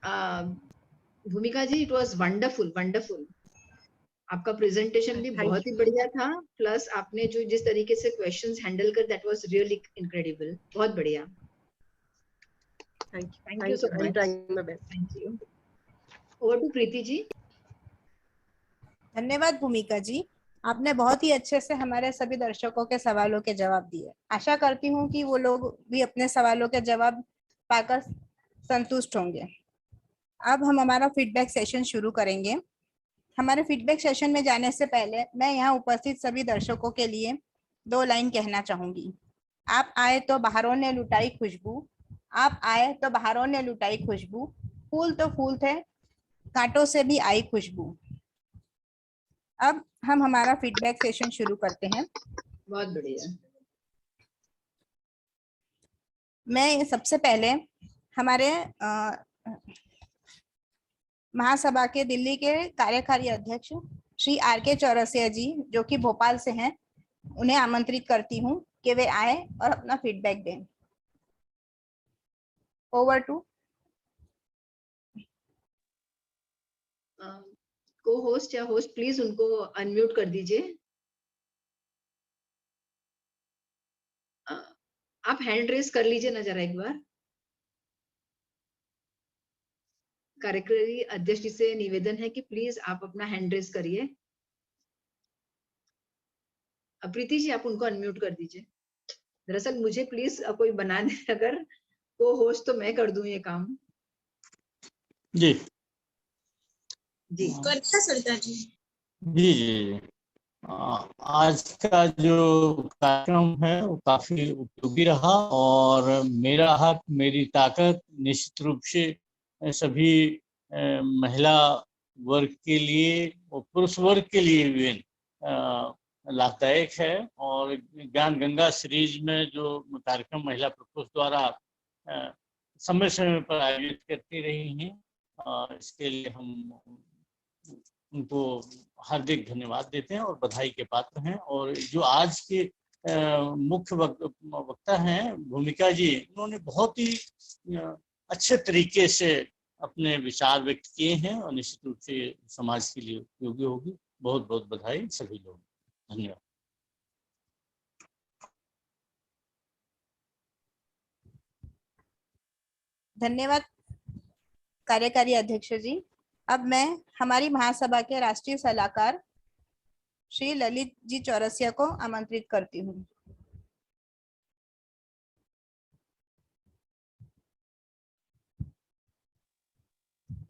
भूमिका जी, it was wonderful wonderful. आपका presentation भी बहुत ही बढ़िया था, प्लस आपने जो जिस तरीके से क्वेश्चंस हैंडल कर, दैट वाज रियली इनक्रेडिबल। बहुत बढ़िया। Thank you so much. Thank you. Over to Preeti ji. धन्यवाद भूमिका जी, आपने बहुत ही अच्छे से हमारे सभी दर्शकों के सवालों के जवाब दिए। आशा करती हूँ कि वो लोग भी अपने सवालों के जवाब पाकर संतुष्ट होंगे। अब हम हमारा फीडबैक सेशन शुरू करेंगे। हमारे फीडबैक सेशन में जाने से पहले मैं यहाँ उपस्थित सभी दर्शकों के लिए 2 लाइन कहना चाहूंगी। आप आए तो बहारों ने लुटाई खुशबू, आप आए तो बहारों ने लुटाई खुशबू, फूल तो फूल थे, कांटों से भी आई खुशबू। अब हम हमारा फीडबैक सेशन शुरू करते हैं। बहुत बढ़िया। मैं सबसे पहले हमारे महासभा के दिल्ली के कार्यकारी अध्यक्ष श्री R.K. चौरसिया जी, जो कि भोपाल से हैं, उन्हें आमंत्रित करती हूँ कि वे आए और अपना फीडबैक दें। ओवर टू को होस्ट या होस्ट, प्लीज उनको अनम्यूट कर दीजिए। आप हैंड रेस कर लीजिए ना जरा एक बार। कार्यकारी अध्यक्ष जी से निवेदन है कि प्लीज आप अपना हैंड रेस करिए। प्रीति जी, आप उनको अनम्यूट कर दीजिए। दरअसल मुझे प्लीज कोई बना दे, अगर को होस्ट तो मैं कर दूं ये काम। जी जी करता सरदार जी। जी जी। आज का जो कार्यक्रम है वो काफी उपयोगी रहा, और मेरा हक मेरी ताकत निश्चित रूप से सभी महिला वर्ग के लिए और पुरुष वर्ग के लिए भी लाभदायक है। और ज्ञान गंगा सीरीज में जो कार्यक्रम महिला प्रकोष्ठ द्वारा समय समय पर आयोजित करती रही हैं, इसके लिए हम उनको हार्दिक धन्यवाद देते हैं और बधाई के पात्र हैं। और जो आज के मुख्य वक्ता हैं भूमिका जी, उन्होंने बहुत ही अच्छे तरीके से अपने विचार व्यक्त किए हैं और निश्चित रूप से समाज के लिए उपयोगी होगी। बहुत बहुत बधाई सभी लोग। धन्यवाद। धन्यवाद कार्यकारी अध्यक्ष जी। अब मैं हमारी महासभा के राष्ट्रीय सलाहकार श्री ललित जी चौरसिया को आमंत्रित करती हूँ।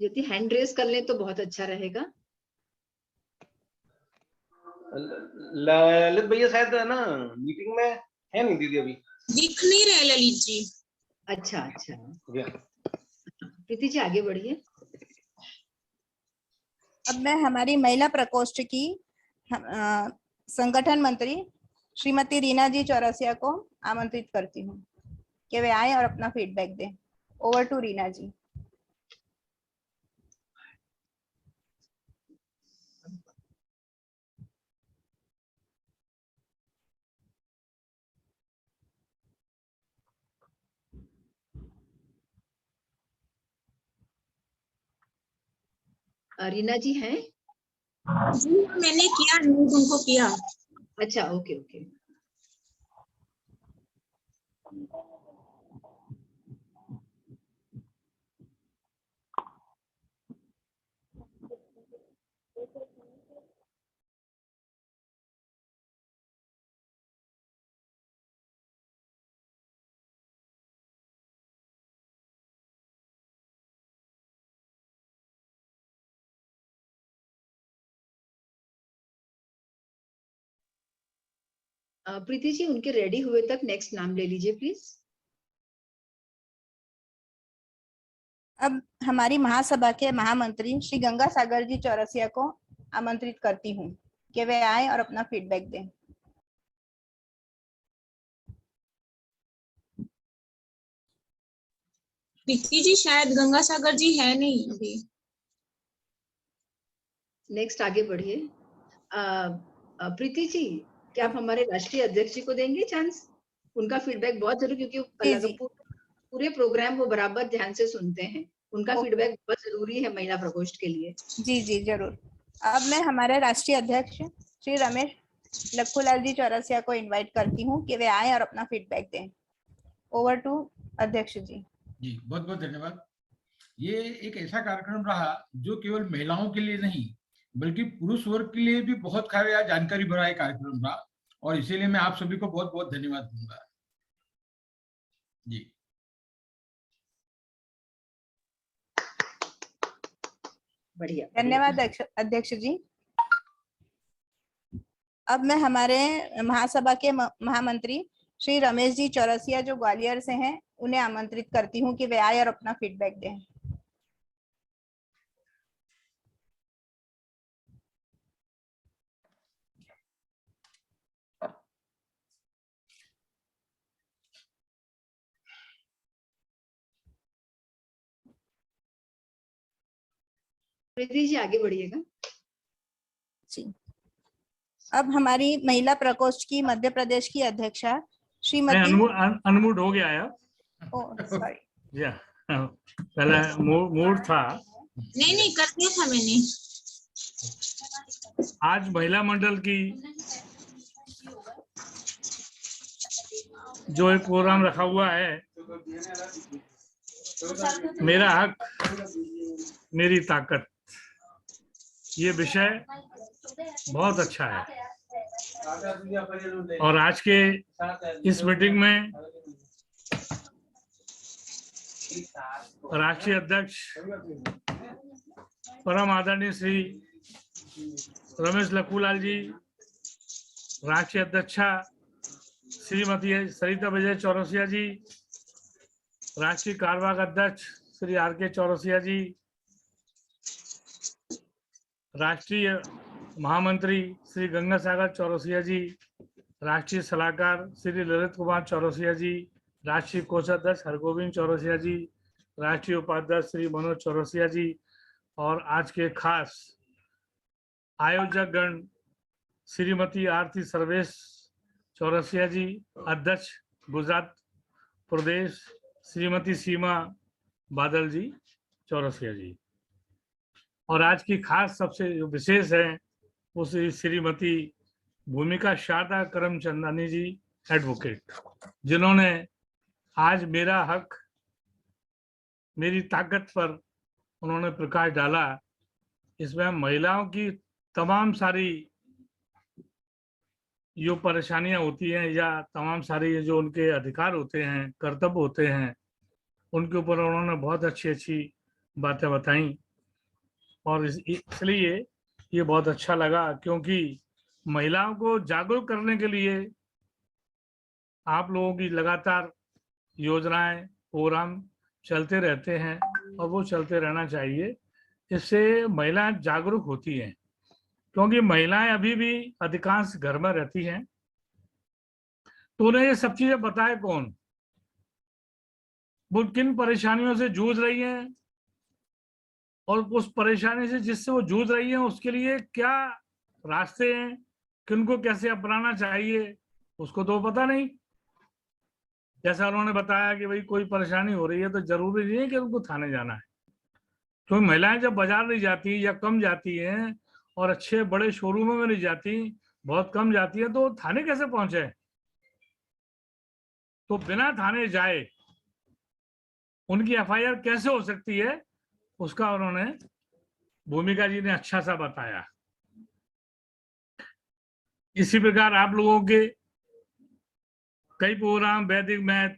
यदि हैंड रेस कर ले तो बहुत अच्छा रहेगा। ललित भैया शायद है ना मीटिंग में है नहीं दीदी, अभी दिख नहीं रहे ललित जी। अच्छा अच्छा, प्रीति जी आगे बढ़िए। अब मैं हमारी महिला प्रकोष्ठ की संगठन मंत्री श्रीमती रीना जी चौरसिया को आमंत्रित करती हूँ कि वे आए और अपना फीडबैक दें। ओवर टू रीना जी। रीना जी हैं? जी मैंने किया, उनको किया। अच्छा, ओके ओके। प्रीति जी, उनके रेडी हुए तक नेक्स्ट नाम ले लीजिए प्लीज। अब हमारी महासभा के महामंत्री श्री गंगा सागर जी चौरसिया को आमंत्रित करती हूँ कि वे आए और अपना फीडबैक दें। प्रीति जी शायद गंगा सागर जी है नहीं अभी। नेक्स्ट आगे बढ़िए। प्रीति जी, क्या आप हमारे राष्ट्रीय अध्यक्ष जी को देंगे चांस? उनका फीडबैक बहुत जरूरी, क्योंकि पूरे प्रोग्राम वो बराबर ध्यान से सुनते हैं। उनका फीडबैक बहुत जरूरी है महिला प्रकोष्ठ के लिए। जी जी जरूर। अब मैं हमारे राष्ट्रीय अध्यक्ष श्री रमेश लखूलाल जी चौरसिया को इनवाइट करती हूँ कि वे आए और अपना फीडबैक दें। ओवर टू अध्यक्ष जी। जी बहुत बहुत धन्यवाद। ये एक ऐसा कार्यक्रम रहा जो केवल महिलाओं के लिए नहीं बल्कि पुरुष वर्ग के लिए भी बहुत जानकारी भरा एक कार्यक्रम रहा, और इसीलिए मैं आप सभी को बहुत बहुत धन्यवाद दूंगा। जी बढ़िया, धन्यवाद अध्यक्ष जी। अब मैं हमारे महासभा के महामंत्री श्री रमेश जी चौरसिया जो ग्वालियर से हैं उन्हें आमंत्रित करती हूँ कि वे आए और अपना फीडबैक दें। प्रीति जी आगे बढ़िएगा। जी अब हमारी महिला प्रकोष्ठ की मध्य प्रदेश की अध्यक्षा श्रीमती अनम्यूट हो गया यार। सॉरी या पहले मूड था। नहीं कर दिया था मैंने। आज महिला मंडल की जो एक प्रोग्राम रखा हुआ है, मेरा हक मेरी ताकत, ये विषय बहुत अच्छा है। और आज के इस मीटिंग में राष्ट्रीय अध्यक्ष परम आदरणीय श्री रमेश लखूलाल जी, राष्ट्रीय अध्यक्षा श्रीमती सरिता विजय चौरसिया जी, राष्ट्रीय कार्यवाहक अध्यक्ष श्री RK चौरसिया जी, राष्ट्रीय महामंत्री श्री गंगा सागर चौरसिया जी, राष्ट्रीय सलाहकार श्री ललित कुमार चौरसिया जी, राष्ट्रीय कोषाध्यक्ष हरगोविंद चौरसिया जी, राष्ट्रीय उपाध्यक्ष श्री मनोज चौरसिया जी, और आज के खास आयोजक गण श्रीमती आरती सर्वेश चौरसिया जी, अध्यक्ष गुजरात प्रदेश श्रीमती सीमा बादल जी चौरसिया जी, और आज की खास सबसे जो विशेष है वो श्रीमती भूमिका शारदा करमचंदानी जी एडवोकेट, जिन्होंने आज मेरा हक मेरी ताकत पर उन्होंने प्रकाश डाला। इसमें महिलाओं की तमाम सारी जो परेशानियां होती हैं या तमाम सारी जो उनके अधिकार होते हैं, कर्तव्य होते हैं, उनके ऊपर उन्होंने बहुत अच्छी अच्छी बातें बताई। और इसलिए ये बहुत अच्छा लगा, क्योंकि महिलाओं को जागरूक करने के लिए आप लोगों की लगातार योजनाएं प्रोग्राम चलते रहते हैं और वो चलते रहना चाहिए। इससे महिलाएं जागरूक होती हैं, क्योंकि महिलाएं अभी भी अधिकांश घर में रहती हैं, तो उन्हें ये सब चीजें बताए कौन, वो किन परेशानियों से जूझ रही हैं और उस परेशानी से जिससे वो जूझ रही है उसके लिए क्या रास्ते हैं, किनको कैसे अपनाना चाहिए, उसको तो पता नहीं। जैसा उन्होंने बताया कि भाई कोई परेशानी हो रही है तो जरूरी नहीं है कि उनको थाने जाना है, क्योंकि महिलाएं जब बाजार नहीं जाती या कम जाती हैं और अच्छे बड़े शोरूमों में नहीं जाती, बहुत कम जाती है, तो थाने कैसे पहुंचे? तो बिना थाने जाए उनकी FIR कैसे हो सकती है, उसका उन्होंने भूमिका जी ने अच्छा सा बताया। इसी प्रकार आप लोगों के कई प्रोग्राम, वैदिक मैथ,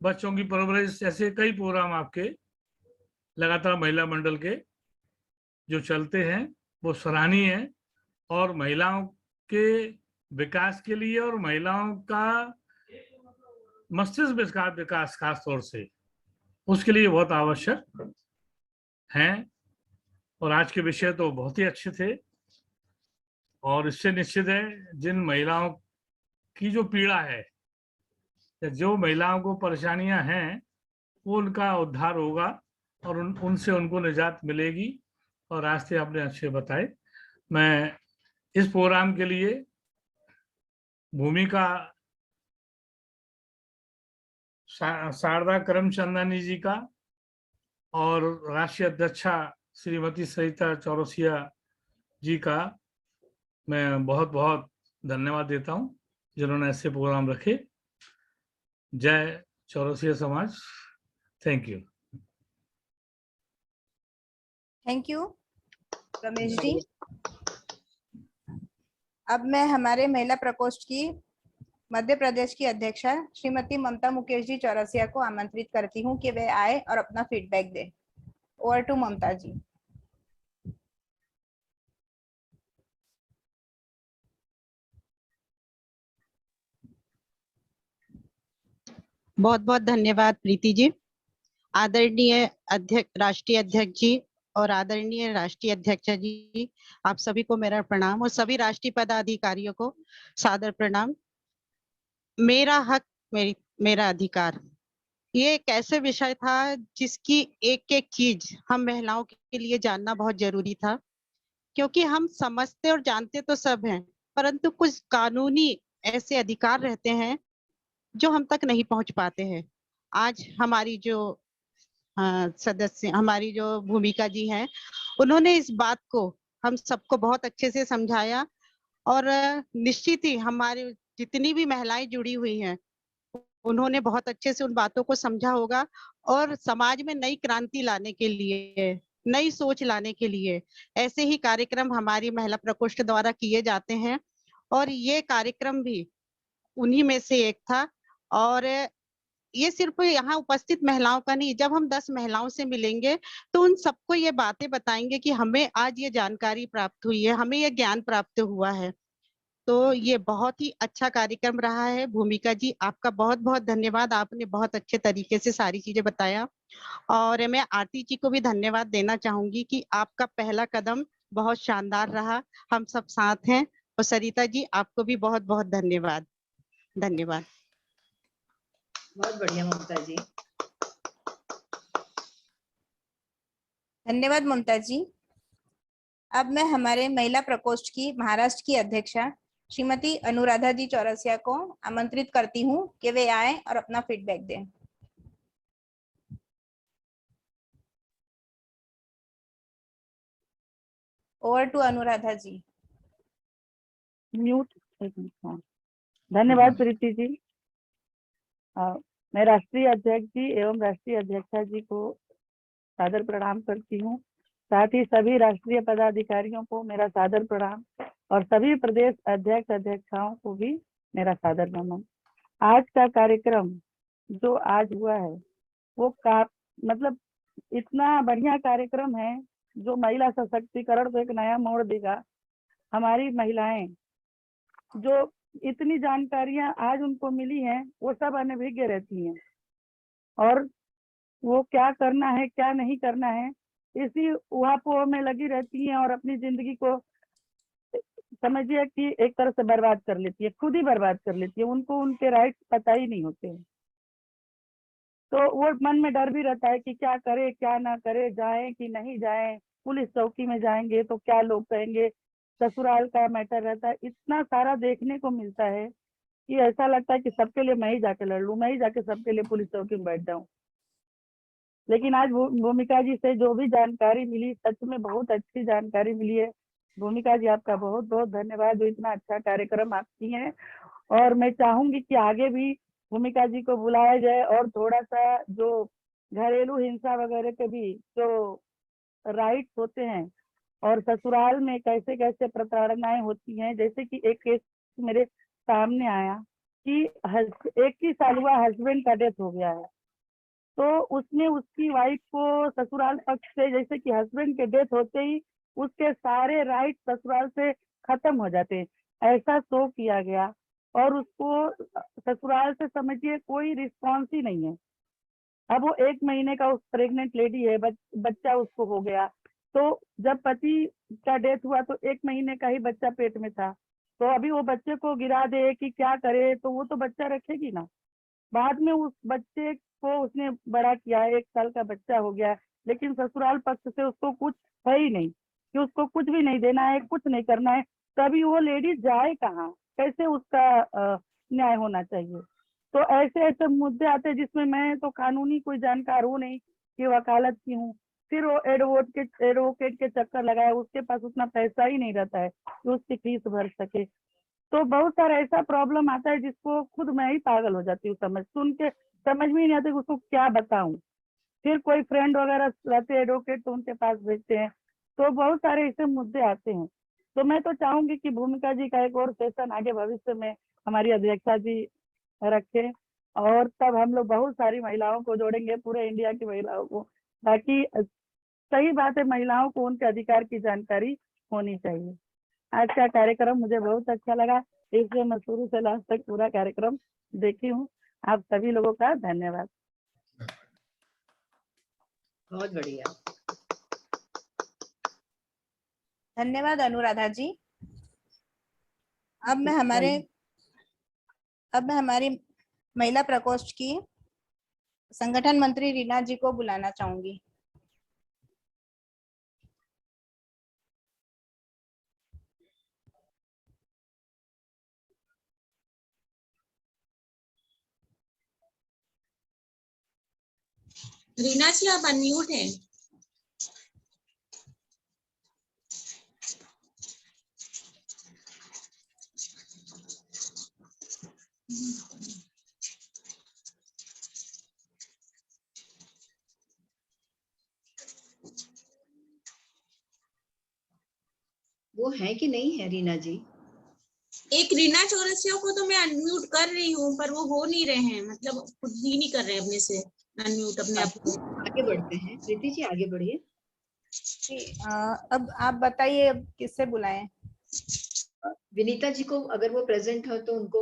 बच्चों की परवरिश, ऐसे कई प्रोग्राम आपके लगातार महिला मंडल के जो चलते हैं वो सराहनीय है, और महिलाओं के विकास के लिए और महिलाओं का मस्तिष्क विकास खास तौर से उसके लिए बहुत आवश्यक हैं। और आज के विषय तो बहुत ही अच्छे थे, और इससे निश्चित है जिन महिलाओं की जो पीड़ा है, जो महिलाओं को परेशानियां हैं, वो उनका उद्धार होगा और उनसे उनको निजात मिलेगी, और रास्ते आपने अच्छे बताए। मैं इस प्रोग्राम के लिए भूमिका शारदा करमचंदानी जी का और राष्ट्रीय अध्यक्षा श्रीमती सरिता चौरसिया जी का मैं बहुत बहुत धन्यवाद देता हूं, जिन्होंने ऐसे प्रोग्राम रखे। जय चौरसिया समाज। Thank you. Thank you Ramesh ji. अब मैं हमारे महिला प्रकोष्ठ की मध्य प्रदेश की अध्यक्षा श्रीमती ममता मुकेश जी चौरसिया को आमंत्रित करती हूँ कि वे आए और अपना फीडबैक दें। ओवर टू ममता जी। बहुत बहुत धन्यवाद प्रीति जी। आदरणीय अध्यक्ष, राष्ट्रीय अध्यक्ष जी और आदरणीय राष्ट्रीय अध्यक्षा जी, आप सभी को मेरा प्रणाम और सभी राष्ट्रीय पदाधिकारियों को सादर प्रणाम। मेरा हक मेरा अधिकार, ये एक ऐसे विषय था जिसकी एक एक चीज हम महिलाओं के लिए जानना बहुत जरूरी था, क्योंकि हम समझते और जानते तो सब हैं, परंतु कुछ कानूनी ऐसे अधिकार रहते हैं जो हम तक नहीं पहुंच पाते हैं। आज हमारी जो सदस्य, हमारी जो भूमिका जी हैं, उन्होंने इस बात को हम सबको बहुत अच्छे से समझाया और निश्चित ही हमारे जितनी भी महिलाएं जुड़ी हुई हैं, उन्होंने बहुत अच्छे से उन बातों को समझा होगा और समाज में नई क्रांति लाने के लिए, नई सोच लाने के लिए ऐसे ही कार्यक्रम हमारी महिला प्रकोष्ठ द्वारा किए जाते हैं और ये कार्यक्रम भी उन्हीं में से एक था। और ये सिर्फ यहाँ उपस्थित महिलाओं का नहीं, जब हम 10 महिलाओं से मिलेंगे तो उन सबको ये बातें बताएंगे कि हमें आज ये जानकारी प्राप्त हुई है, हमें ये ज्ञान प्राप्त हुआ है। तो ये बहुत ही अच्छा कार्यक्रम रहा है। भूमिका जी, आपका बहुत बहुत धन्यवाद, आपने बहुत अच्छे तरीके से सारी चीजें बताया। और मैं आरती जी को भी धन्यवाद देना चाहूंगी कि आपका पहला कदम बहुत शानदार रहा, हम सब साथ हैं। और सरिता जी, आपको भी बहुत बहुत धन्यवाद। धन्यवाद। बहुत बढ़िया ममता जी। धन्यवाद ममता जी। अब मैं हमारे महिला प्रकोष्ठ की महाराष्ट्र की अध्यक्षा श्रीमती अनुराधा जी चौरसिया को आमंत्रित करती हूँ कि वे आए और अपना फीडबैक दें। Over to Anuradha ji. Mute. धन्यवाद प्रीति जी। मैं राष्ट्रीय अध्यक्ष जी एवं राष्ट्रीय अध्यक्षा जी को सादर प्रणाम करती हूँ। साथ ही सभी राष्ट्रीय पदाधिकारियों को मेरा सादर प्रणाम और सभी प्रदेश अध्यक्ष अध्यक्षाओं को भी मेरा सादर नमन। आज का कार्यक्रम जो आज हुआ है वो मतलब इतना बढ़िया कार्यक्रम है जो महिला सशक्तिकरण को एक नया मोड़ देगा। हमारी महिलाएं जो इतनी जानकारियां आज उनको मिली हैं, वो सब अनभिज्ञ रहती हैं और वो क्या करना है क्या नहीं करना है इसी उहापोह में लगी रहती हैं और अपनी जिंदगी को समझिए कि एक तरह से बर्बाद कर लेती है, खुद ही बर्बाद कर लेती है। उनको उनके राइट्स पता ही नहीं होते हैं, तो वो मन में डर भी रहता है कि क्या करे क्या ना करे, जाए कि नहीं जाए, पुलिस चौकी में जाएंगे तो क्या लोग कहेंगे, ससुराल का मैटर रहता है। इतना सारा देखने को मिलता है कि ऐसा लगता है कि सबके लिए मैं ही जाके लड़ लूं, मैं ही जाके सबके लिए पुलिस चौकी में बैठ जाऊं। लेकिन आज भूमिका जी से जो भी जानकारी मिली, सच में बहुत अच्छी जानकारी मिली है। भूमिका जी, आपका बहुत बहुत धन्यवाद, जो इतना अच्छा कार्यक्रम आप किए हैं। और मैं चाहूंगी कि आगे भी भूमिका जी को बुलाया जाए और थोड़ा सा जो घरेलू हिंसा वगैरह के भी जो राइट्स होते हैं और ससुराल में कैसे कैसे प्रताड़नाएं होती हैं, जैसे कि एक केस मेरे सामने आया कि 21 साल हुआ, हस्बैंड का डेथ हो गया है, तो उसने उसकी वाइफ को ससुराल पक्ष से, जैसे कि हस्बैंड के डेथ होते ही उसके सारे राइट ससुराल से खत्म हो जाते हैं, ऐसा शो किया गया और उसको ससुराल से समझिए कोई रिस्पॉन्स ही नहीं है। अब वो 1 महीने का उस प्रेग्नेंट लेडी है, बच्चा उसको हो गया, तो जब पति का डेथ हुआ तो 1 महीने का ही बच्चा पेट में था, तो अभी वो बच्चे को गिरा दे कि क्या करे, तो वो तो बच्चा रखेगी ना। बाद में उस बच्चे को उसने बड़ा किया, 1 साल का बच्चा हो गया, लेकिन ससुराल पक्ष से उसको कुछ है ही नहीं कि उसको कुछ भी नहीं देना है, कुछ नहीं करना है। तभी वो लेडी जाए कहाँ, कैसे उसका न्याय होना चाहिए। तो ऐसे ऐसे मुद्दे आते हैं जिसमें मैं तो कानूनी कोई जानकार हूँ नहीं, कि वकालत की हूँ, फिर वो एडवोकेट के चक्कर लगाए, उसके पास उतना पैसा ही नहीं रहता है कि उसकी फीस भर सके। तो बहुत सारा ऐसा प्रॉब्लम आता है जिसको खुद मैं ही पागल हो जाती हूँ, सुन के समझ में ही नहीं आता कि उसको क्या बताऊं। फिर कोई फ्रेंड वगैरह रहते हैं एडवोकेट, तो उनके पास भेजते हैं। तो बहुत सारे ऐसे मुद्दे आते हैं। तो मैं तो चाहूंगी कि भूमिका जी का एक और सेशन आगे भविष्य में हमारी अध्यक्षा जी रखें, और तब हम लोग बहुत सारी महिलाओं को जोड़ेंगे, पूरे इंडिया की महिलाओं को, ताकि सही बात है, महिलाओं को उनके अधिकार की जानकारी होनी चाहिए। आज का कार्यक्रम मुझे बहुत अच्छा लगा, इसलिए मैं शुरू से लास्ट तक पूरा कार्यक्रम देखी हूँ। आप सभी लोगों का धन्यवाद। बहुत बढ़िया। धन्यवाद अनुराधा जी। अब मैं हमारी महिला प्रकोष्ठ की संगठन मंत्री रीना जी को बुलाना चाहूंगी। रीना जी आप अनम्यूट हैं। वो है कि नहीं है रीना जी? एक रीना चौरसिया को तो मैं अनम्यूट कर रही हूँ, पर वो हो नहीं रहे हैं, मतलब खुद ही नहीं कर रहे अपने से अनम्यूट अपने आप को। आगे बढ़ते हैं, प्रीति जी आगे बढ़िए। अब आप बताइए अब किससे बुलाएं? विनीता जी को अगर वो प्रेजेंट हो तो उनको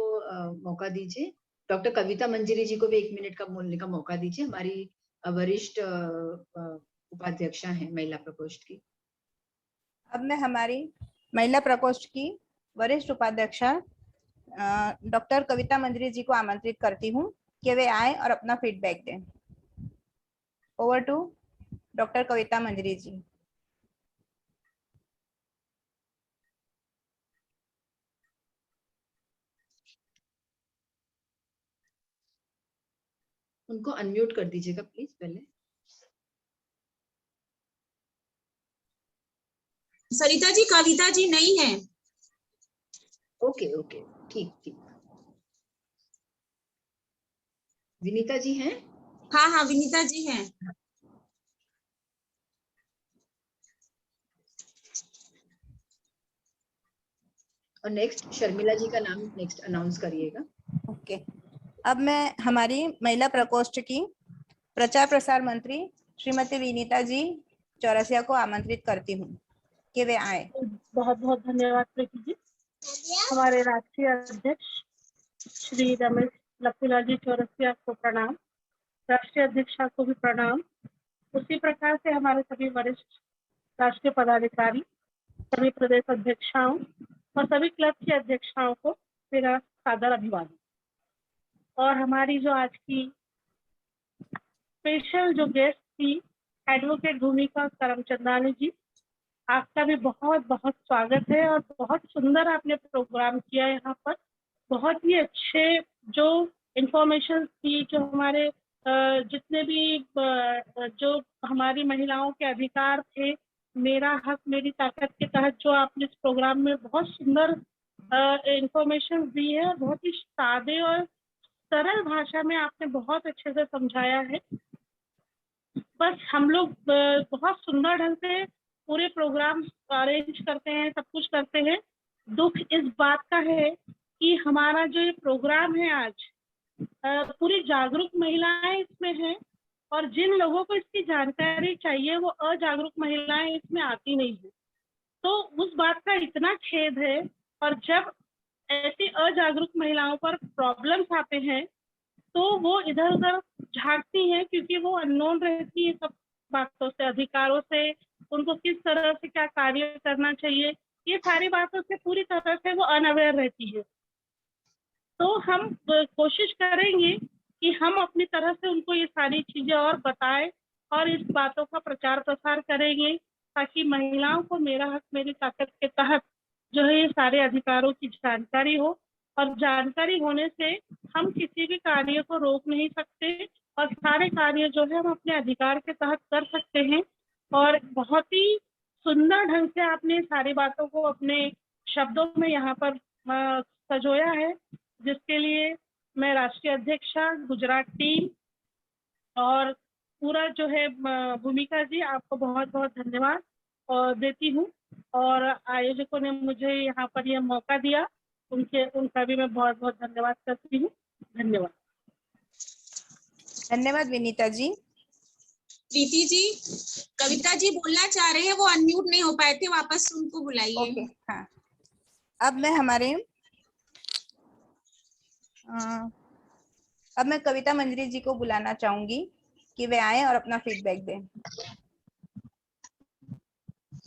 मौका दीजिए। डॉक्टर कविता मंजरी जी को भी 1 मिनट का बोलने का मौका दीजिए, हमारी वरिष्ठ उपाध्यक्षा हैं महिला प्रकोष्ठ की। अब मैं हमारी महिला प्रकोष्ठ की वरिष्ठ उपाध्यक्षा डॉक्टर कविता मंजरी जी को आमंत्रित करती हूँ कि वे आए और अपना फीडबैक दें। ओवर टू डॉक्टर कविता मंजरी जी। उनको अनम्यूट कर दीजिएगा प्लीज पहले। सरिता जी, कविता जी नहीं है। ओके ओके, ठीक ठीक। विनीता जी हैं? हाँ हाँ, विनीता जी हैं। और नेक्स्ट शर्मिला जी का नाम नेक्स्ट अनाउंस करिएगा। ओके। अब मैं हमारी महिला प्रकोष्ठ की प्रचार प्रसार मंत्री श्रीमती विनीता जी चौरसिया को आमंत्रित करती हूँ कि वे आए। बहुत बहुत धन्यवाद प्रीति जी। हमारे राष्ट्रीय अध्यक्ष श्री रमेश लखीलाल जी चौरसिया को प्रणाम, राष्ट्रीय अध्यक्षा को भी प्रणाम। उसी प्रकार से हमारे सभी वरिष्ठ राष्ट्रीय पदाधिकारी, सभी प्रदेश अध्यक्षाओं और सभी क्लब की अध्यक्षाओं को मेरा सादर अभिवादन। और हमारी जो आज की स्पेशल जो गेस्ट थी एडवोकेट भूमिका करमचंदानी जी, आपका भी बहुत बहुत स्वागत है और बहुत सुंदर आपने प्रोग्राम किया यहाँ पर। बहुत ही अच्छे जो इंफॉर्मेशन थी, जो हमारे जितने भी जो हमारी महिलाओं के अधिकार थे, मेरा हक मेरी ताकत के तहत जो आपने इस प्रोग्राम में बहुत सुंदर इंफॉर्मेशन दी है, बहुत ही सादे और सरल भाषा में आपने बहुत अच्छे से समझाया है। बस हम लोग बहुत सुंदर ढंग से पूरे प्रोग्राम अरेंज करते हैं, सब कुछ करते हैं। दुख इस बात का है कि हमारा जो ये प्रोग्राम है आज, पूरी जागरूक महिलाएं इसमें हैं और जिन लोगों को इसकी जानकारी चाहिए वो अजागरूक महिलाएं इसमें आती नहीं है। तो उस बात का इतना खेद है। और जब ऐसी अजागरूक महिलाओं पर प्रॉब्लम्स आते हैं तो वो इधर उधर झांकती हैं, क्योंकि वो अननोन रहती है सब बातों से, अधिकारों से, उनको किस तरह से क्या कार्य करना चाहिए, ये सारी बातों से पूरी तरह से वो अनअवेयर रहती है। तो हम कोशिश करेंगे कि हम अपनी तरह से उनको ये सारी चीजें और बताएं और इस बातों का प्रचार प्रसार करेंगे, ताकि महिलाओं को मेरा हक मेरी ताकत के तहत जो है ये सारे अधिकारों की जानकारी हो। और जानकारी होने से हम किसी भी कार्य को रोक नहीं सकते, और सारे कार्य जो है हम अपने अधिकार के तहत कर सकते हैं। और बहुत ही सुंदर ढंग से आपने सारी बातों को अपने शब्दों में यहाँ पर सजोया है, जिसके लिए मैं राष्ट्रीय अध्यक्षा, गुजरात टीम और पूरा जो है भूमिका जी, आपको बहुत बहुत धन्यवाद और देती हूँ। और आयोजकों ने मुझे यहाँ पर यह मौका दिया, उनका भी मैं बहुत बहुत धन्यवाद करती हूँ। धन्यवाद। धन्यवाद विनीता जी। प्रीति जी, कविता जी बोलना चाह रहे हैं, वो अनम्यूट नहीं हो पाए थे, वापस उनको बुलाइए। ओके, हाँ। अब मैं कविता मंजरी जी को बुलाना चाहूंगी कि वे आए और अपना फीडबैक दें।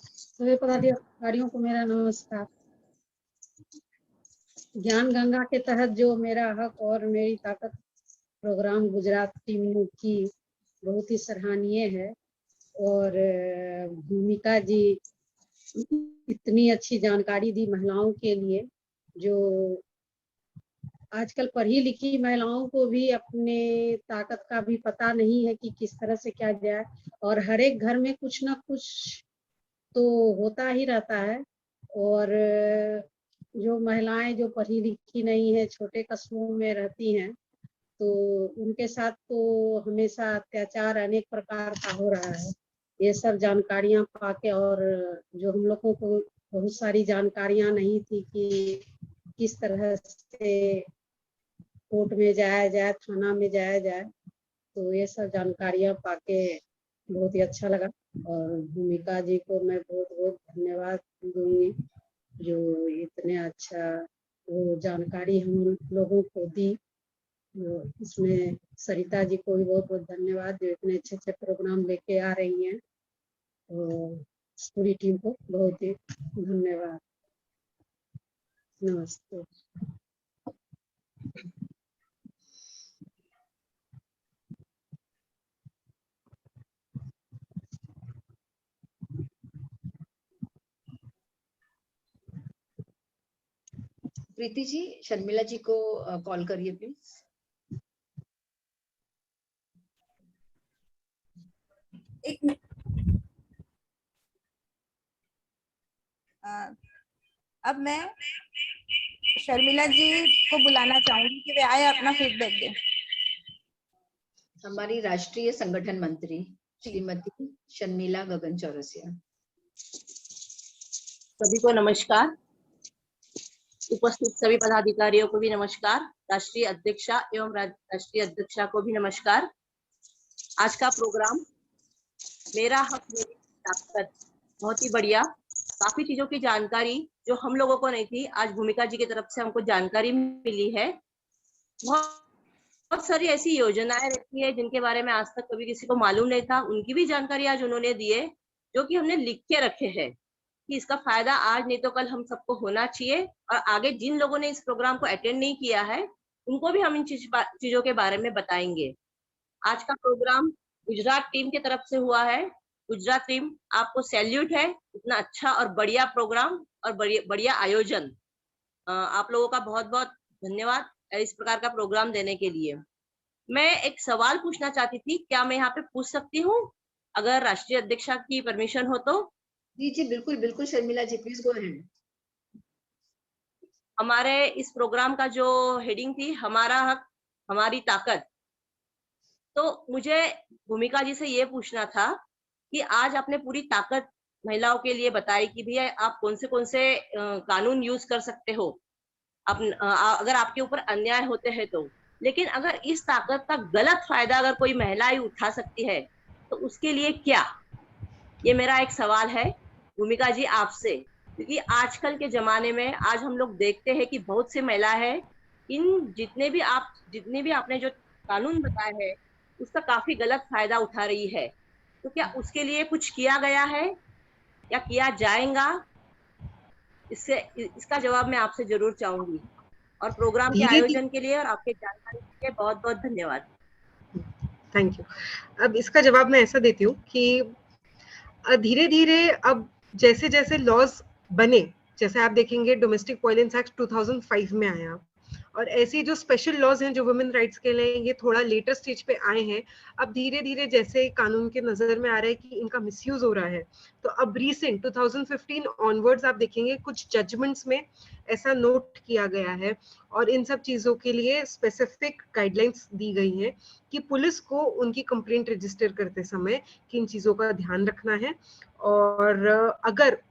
सभी पदाधिकारियों को मेरा नमस्कार। ज्ञान गंगा के तहत जो मेरा हक और मेरी ताकत प्रोग्राम गुजरात टीम की बहुत ही सराहनीय है। और भूमिका जी इतनी अच्छी जानकारी दी महिलाओं के लिए, जो आजकल पढ़ी लिखी महिलाओं को भी अपने ताकत का भी पता नहीं है कि किस तरह से क्या जाए। और हर एक घर में कुछ ना कुछ तो होता ही रहता है। और जो महिलाएं जो पढ़ी लिखी नहीं है, छोटे कस्बों में रहती हैं, तो उनके साथ तो हमेशा अत्याचार अनेक प्रकार का हो रहा है। ये सब जानकारियां पाके, और जो हम लोगों को बहुत सारी जानकारियां नहीं थी कि किस तरह से कोर्ट में जाया जाए, थाना में जाया जाए, तो ये सब जानकारियां पाके बहुत ही अच्छा लगा। और भूमिका जी को मैं बहुत बहुत धन्यवाद दूंगी, जो इतने अच्छा वो जानकारी हम लोगों को दी। इसमें सरिता जी को भी बहुत बहुत धन्यवाद, जो इतने अच्छे अच्छे प्रोग्राम लेके आ रही हैं। और पूरी टीम को बहुत ही धन्यवाद। नमस्ते। प्रीति जी, शर्मिला जी को कॉल करिए प्लीज। एक मिनट। अब मैं शर्मिला जी को बुलाना चाहूंगी कि वे आए अपना फीडबैक दें। हमारी राष्ट्रीय संगठन मंत्री श्रीमती शर्मिला गगन चौरसिया। सभी को नमस्कार। उपस्थित सभी पदाधिकारियों को भी नमस्कार। राष्ट्रीय अध्यक्षा एवं राष्ट्रीय अध्यक्षा को भी नमस्कार। आज का प्रोग्राम मेरा हक मेरी ताकत बहुत ही बढ़िया, काफी चीजों की जानकारी जो हम लोगों को नहीं थी, आज भूमिका जी की तरफ से हमको जानकारी मिली है। बहुत सारी ऐसी योजनाएं रहती है जिनके बारे में आज तक कभी किसी को मालूम नहीं था, उनकी भी जानकारी आज उन्होंने दी है, जो कि हमने लिख के रखे हैं कि इसका फायदा आज नहीं तो कल हम सबको होना चाहिए। और आगे जिन लोगों ने इस प्रोग्राम को अटेंड नहीं किया है, उनको भी हम इन चीजों के बारे में बताएंगे। आज का प्रोग्राम गुजरात टीम की तरफ से हुआ है। गुजरात टीम, आपको सैल्यूट है, इतना अच्छा और बढ़िया प्रोग्राम और बढ़िया आयोजन। आप लोगों का बहुत बहुत धन्यवाद इस प्रकार का प्रोग्राम देने के लिए। मैं एक सवाल पूछना चाहती थी, क्या मैं यहाँ पे पूछ सकती हूँ अगर राष्ट्रीय अध्यक्षा की परमिशन हो तो? जी जी बिल्कुल बिल्कुल शर्मिला जी, प्लीज गो अहेड। हमारे इस प्रोग्राम का जो हेडिंग थी, हमारा हक हमारी ताकत, तो मुझे भूमिका जी से ये पूछना था कि आज आपने पूरी ताकत महिलाओं के लिए बताई कि भैया आप कौन से कानून यूज कर सकते हो अगर आपके ऊपर अन्याय होते हैं तो। लेकिन अगर इस ताकत का गलत फायदा अगर कोई महिला ही उठा सकती है तो उसके लिए क्या? ये मेरा एक सवाल है भूमिका जी आपसे, क्योंकि आजकल के जमाने में आज हम लोग देखते हैं कि बहुत सी महिला है, इन जितने भी आपने जो कानून बताए हैं उसका काफी गलत फायदा उठा रही है। तो क्या उसके लिए कुछ किया गया है या किया जाएगा? इसका जवाब मैं आपसे जरूर चाहूंगी। और प्रोग्राम के आयोजन के लिए और आपके जानकारी के लिए बहुत बहुत धन्यवाद। Thank you. अब इसका जवाब मैं ऐसा देती हूँ कि धीरे धीरे अब जैसे जैसे लॉज बने, जैसे आप देखेंगे डोमेस्टिक वायलेंस एक्ट 2005 में आया, और ऐसे जो स्पेशल लॉज हैं जो वुमेन राइट्स के लिए, ये थोड़ा लेटर स्टेज पे आए हैं। अब धीरे धीरे जैसे कानून के नजर में आ रहा है कि इनका मिसयूज हो रहा है, तो अब रिसेंट 2015 ऑनवर्ड्स आप देखेंगे कुछ जजमेंट्स में ऐसा नोट किया गया है और इन सब चीजों के लिए स्पेसिफिक गाइडलाइंस दी गई हैं कि पुलिस को उनकी कंप्लेंट रजिस्टर करते समय किन चीजों का ध्यान रखना है। और अगर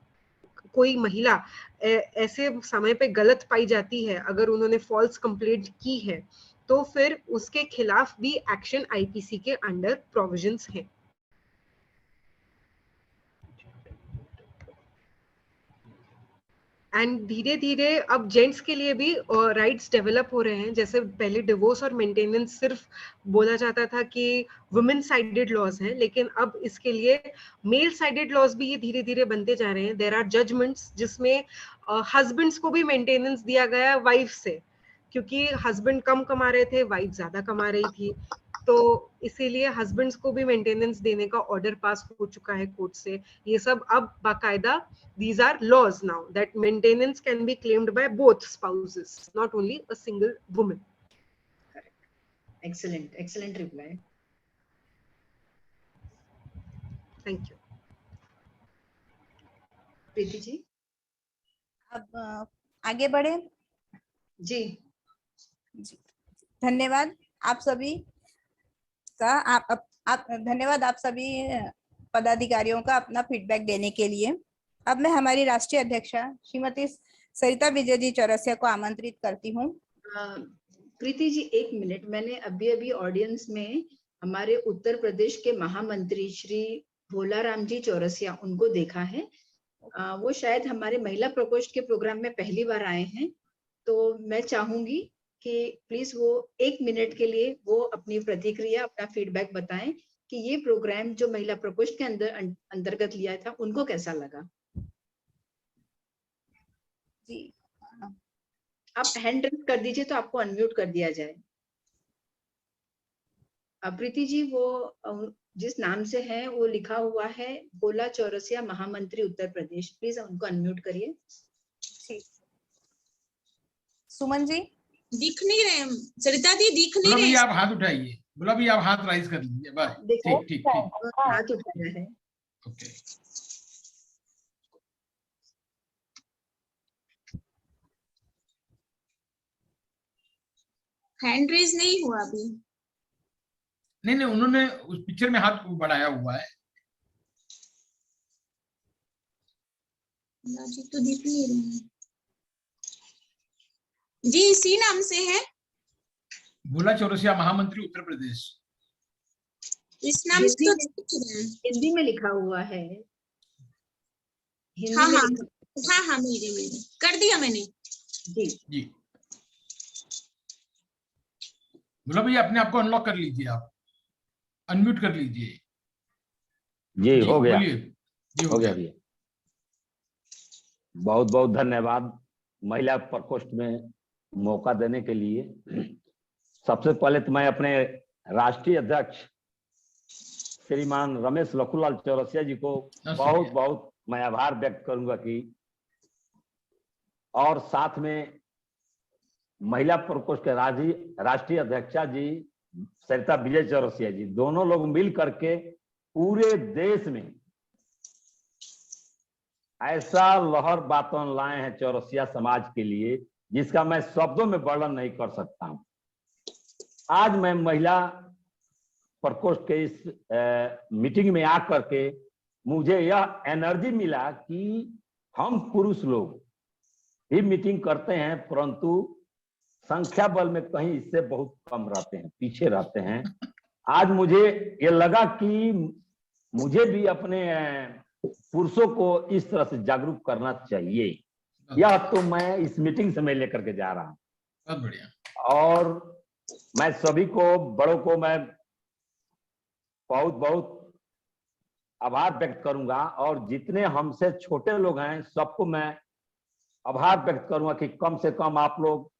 कोई महिला ऐसे समय पे गलत पाई जाती है, अगर उन्होंने फॉल्स कंप्लेंट की है, तो फिर उसके खिलाफ भी एक्शन आईपीसी के अंडर प्रोविजंस हैं। एंड धीरे धीरे अब जेंट्स के लिए भी राइट्स डेवलप हो रहे हैं। जैसे पहले डिवोर्स और मेंटेनेंस सिर्फ बोला जाता था कि वुमेन साइडेड लॉज हैं, लेकिन अब इसके लिए मेल साइडेड लॉज भी ये धीरे धीरे बनते जा रहे हैं। देयर आर जजमेंट्स जिसमें हस्बैंड्स को भी मेंटेनेंस दिया गया वाइफ से, क्योंकि हस्बैंड कम कमा रहे थे, वाइफ ज्यादा कमा रही थी, तो इसीलिए हस्बैंड्स को भी मेंटेनेंस देने का ऑर्डर पास हो चुका है कोर्ट से। ये सब अब बाकायदा these are laws now that maintenance can be claimed by both spouses, not only a single woman. Excellent reply. Thank you. Preeti ji, अब आगे बढ़े। जी धन्यवाद आप सभी का। आप धन्यवाद आप सभी पदाधिकारियों का अपना फीडबैक देने के लिए। अब मैं हमारी राष्ट्रीय अध्यक्षा श्रीमती सरिता विजय जी चौरसिया को आमंत्रित करती हूँ। प्रीति जी, एक मिनट, मैंने अभी ऑडियंस में हमारे उत्तर प्रदेश के महामंत्री श्री भोलाराम जी चौरसिया उनको देखा है। वो शायद हमारे महिला प्रकोष्ठ के प्रोग्राम में पहली बार आए हैं, तो मैं चाहूंगी कि प्लीज वो 1 मिनट के लिए वो अपनी प्रतिक्रिया, अपना फीडबैक बताएं कि ये प्रोग्राम जो महिला प्रकोष्ठ के अंतर्गत लिया था उनको कैसा लगा। जी, आप हैंड रेज कर दीजिए तो आपको अनम्यूट कर दिया जाए। प्रीति जी, वो जिस नाम से है वो लिखा हुआ है भोला चौरसिया महामंत्री उत्तर प्रदेश, प्लीज उनको अनम्यूट करिए। सुमन जी दिख नहीं रहे, सरिता दी दिख नहीं रहे। आप हाथ उठाइए, बोला भी आप हाथ राइज कर लीजिए, बस ठीक ठीक ठीक, हाथ उठाया है। ओके, हैंड रेज नहीं हुआ अभी। नहीं, उन्होंने उस पिक्चर में हाथ बढ़ाया हुआ है। जी तो दिख नहीं रहे जी, इसी नाम से है भोला चौरसिया महामंत्री उत्तर प्रदेश। इस नाम से तो दिख रहे हैं। हिंदी में लिखा हुआ है। हाँ मिल गए, कर दिया मैंने। जी भोला भैया, अपने आप को अनलॉक कर लीजिए, आप अनम्यूट कर लीजिए। जी हो गया, हो गया भैया। बहुत बहुत धन्यवाद महिला प्रकोष्ठ में मौका देने के लिए। सबसे पहले तो मैं अपने राष्ट्रीय अध्यक्ष श्रीमान रमेश लखूलाल चौरसिया जी को बहुत बहुत मैं आभार व्यक्त करूंगा कि, और साथ में महिला प्रकोष्ठ के राष्ट्रीय अध्यक्षा जी सरिता विजय चौरसिया जी, दोनों लोग मिल करके पूरे देश में ऐसा लहर बातन लाए हैं चौरसिया समाज के लिए जिसका मैं शब्दों में वर्णन नहीं कर सकता हूं। आज मैं महिला प्रकोष्ठ के इस मीटिंग में आकर के मुझे यह एनर्जी मिला कि हम पुरुष लोग भी मीटिंग करते हैं, परंतु संख्या बल में कहीं इससे बहुत कम रहते हैं, पीछे रहते हैं। आज मुझे ये लगा कि मुझे भी अपने पुरुषों को इस तरह से जागरूक करना चाहिए। यह तो मैं इस मीटिंग से मैं लेकर के जा रहा हूँ। बहुत बढ़िया। और मैं सभी को, बड़ों को मैं बहुत बहुत आभार व्यक्त करूंगा, और जितने हमसे छोटे लोग हैं सबको मैं आभार व्यक्त करूंगा कि कम से कम आप लोग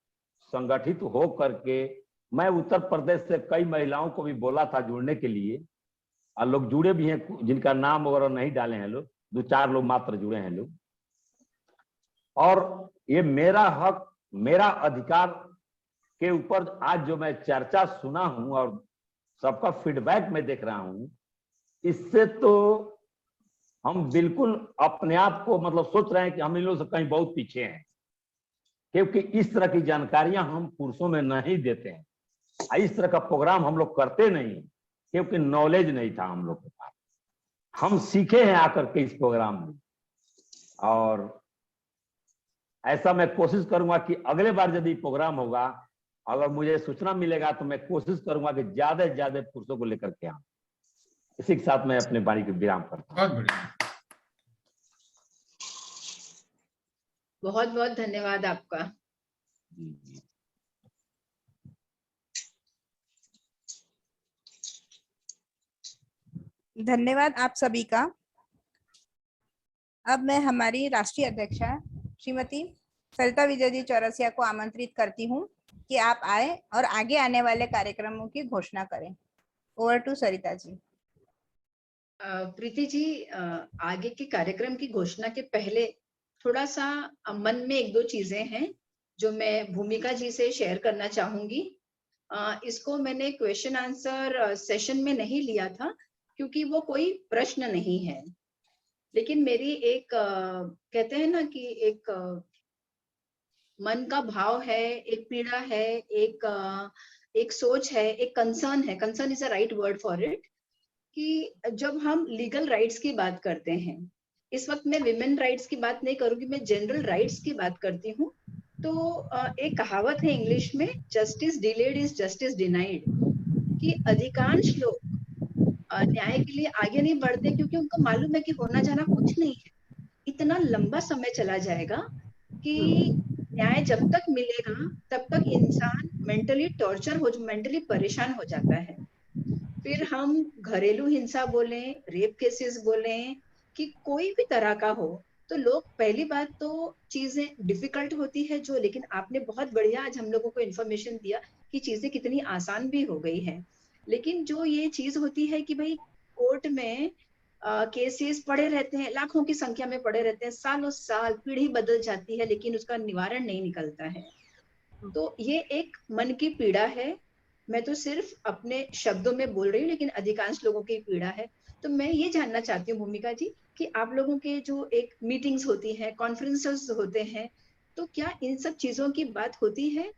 संगठित हो करके, मैं उत्तर प्रदेश से कई महिलाओं को भी बोला था जुड़ने के लिए, और लोग जुड़े भी हैं, जिनका नाम वगैरह नहीं डाले हैं लोग, 2-4 लोग मात्र जुड़े हैं लोग। और ये मेरा हक, मेरा अधिकार के ऊपर आज जो मैं चर्चा सुना हूं और सबका फीडबैक में देख रहा हूं, इससे तो हम बिल्कुल अपने आप को मतलब सोच रहे हैं कि हम इन लोगों से कहीं बहुत पीछे हैं, क्योंकि इस तरह की जानकारियां हम पुरुषों में नहीं देते हैं। इस तरह का प्रोग्राम हम लोग करते नहीं, क्योंकि नॉलेज नहीं था हम लोग के पास। हम सीखे हैं आकर के इस प्रोग्राम में, और ऐसा मैं कोशिश करूंगा कि अगले बार यदि प्रोग्राम होगा, अगर मुझे सूचना मिलेगा तो मैं कोशिश करूंगा कि ज्यादा से ज्यादा पुरुषों को लेकर के आऊं। इसी के साथ मैं अपने वाणी को विराम करता हूं। बहुत बढ़िया। बहुत बहुत धन्यवाद आपका। धन्यवाद आप सभी का। अब मैं हमारी राष्ट्रीय अध्यक्षा श्रीमती सरिता विजय जी चौरसिया को आमंत्रित करती हूँ कि आप आए और आगे आने वाले कार्यक्रमों की घोषणा करें। Over to Sarita ji. प्रीति जी, आगे के कार्यक्रम की घोषणा के पहले थोड़ा सा मन में एक दो चीजें हैं जो मैं भूमिका जी से शेयर करना चाहूंगी। इसको मैंने क्वेश्चन आंसर सेशन में नहीं लिया था क्योंकि वो कोई प्रश्न नहीं है, लेकिन मेरी एक कहते हैं ना कि एक मन का भाव है, एक पीड़ा है, एक सोच है, एक कंसर्न है। Concern is a right word for it. कि जब हम लीगल राइट्स की बात करते हैं, इस वक्त मैं विमेन राइट्स की बात नहीं करूंगी, मैं जनरल राइट्स की बात करती हूँ। तो एक कहावत है इंग्लिश में, justice delayed is justice denied, कि अधिकांश लोग न्याय के लिए आगे नहीं बढ़ते क्योंकि उनको मालूम है कि होना जाना कुछ नहीं है, इतना लंबा समय चला जाएगा कि न्याय जब तक मिलेगा तब तक इंसान मेंटली टॉर्चर हो, मेंटली परेशान हो जाता है। फिर हम घरेलू हिंसा बोलें, रेप केसेस बोलें, कि कोई भी तरह का हो, तो लोग पहली बात तो चीजें डिफिकल्ट होती है जो, लेकिन आपने बहुत बढ़िया आज हम लोगों को इन्फॉर्मेशन दिया कि चीजें कितनी आसान भी हो गई है। लेकिन जो ये चीज होती है कि भाई कोर्ट में केसेस पड़े रहते हैं, लाखों की संख्या में पड़े रहते हैं, सालों साल, पीढ़ी बदल जाती है, लेकिन उसका निवारण नहीं निकलता है। तो ये एक मन की पीड़ा है। मैं तो सिर्फ अपने शब्दों में बोल रही हूँ, लेकिन अधिकांश लोगों की पीड़ा है। तो मैं ये जानना चाहती हूँ भूमिका जी कि आप लोगों के जो एक मीटिंग्स होती हैं, कॉन्फ्रेंसेस होते हैं, तो क्या इन सब चीजों की बात होती है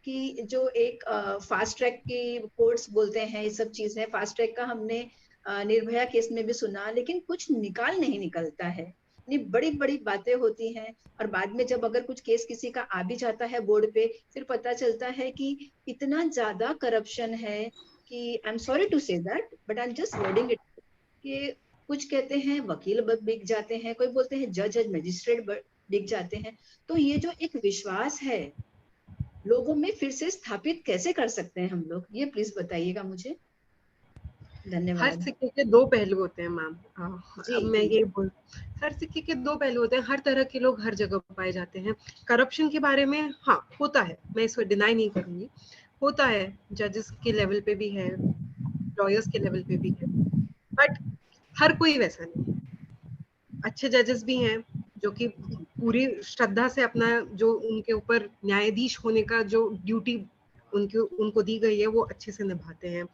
कि जो एक फास्ट ट्रैक की कोर्ट्स बोलते हैं, ये सब चीजें फास्ट ट्रैक का हमने निर्भया केस में भी सुना, लेकिन कुछ निकाल नहीं निकलता है। इतनी बड़ी बड़ी बातें होती हैं और बाद में जब अगर कुछ केस किसी का आ भी जाता है बोर्ड पे, फिर पता चलता है कि इतना ज्यादा करप्शन है कि I am sorry to say that, but I am just wording it, कि कुछ कहते हैं वकील बिक जाते हैं, कोई बोलते हैं जज मजिस्ट्रेट बिक जाते हैं। तो ये जो एक विश्वास है लोगों में फिर से स्थापित कैसे कर सकते हैं हम लोग, ये प्लीज बताइएगा मुझे। हर धन्यवाद। सिक्के के दो पहलू होते हैं मैम। अब मैं जी। ये बोल, हर सिक्के के दो पहलू होते हैं, हर तरह के लोग हर जगह पाए जाते हैं। करप्शन के बारे में हाँ होता है, मैं इसको डिनाई नहीं करूंगी, होता है, जजेस के लेवल पे भी है, लॉयर्स के लेवल पे भी है, बट हर कोई वैसा नहीं है। अच्छे जजेस भी हैं जो कि पूरी श्रद्धा से अपना जो उनके ऊपर न्यायाधीश होने का जो ड्यूटी उनको दी गई है वो अच्छे से निभाते हैं।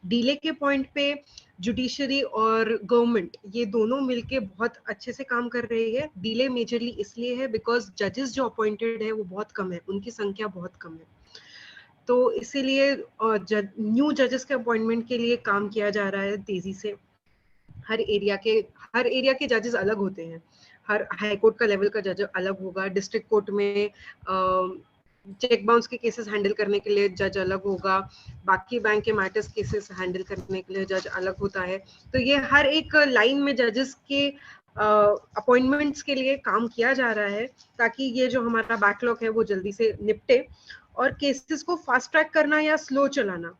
डीले के पॉइंट पे जुडिशरी और गवर्नमेंट ये दोनों मिलके बहुत अच्छे से काम कर रही है। डीले मेजरली इसलिए है बिकॉज जजेस जो अपॉइंटेड है वो बहुत कम है, उनकी संख्या बहुत कम है, तो इसीलिए न्यू जजेस के अपॉइंटमेंट के लिए काम किया जा रहा है तेजी से। हर एरिया के जजेस अलग होते हैं, हर हाई कोर्ट का लेवल का जज अलग होगा, डिस्ट्रिक्ट कोर्ट में चेक बाउंस के केसेस हैंडल करने के लिए जज अलग होगा, बाकी बैंक के मैटर्स केसेस हैंडल करने के लिए जज अलग होता है। तो ये हर एक लाइन में जजेस के अपॉइंटमेंट्स के लिए काम किया जा रहा है ताकि ये जो हमारा बैकलॉग है वो जल्दी से निपटे। और केसेस को फास्ट ट्रैक करना या स्लो चलाना,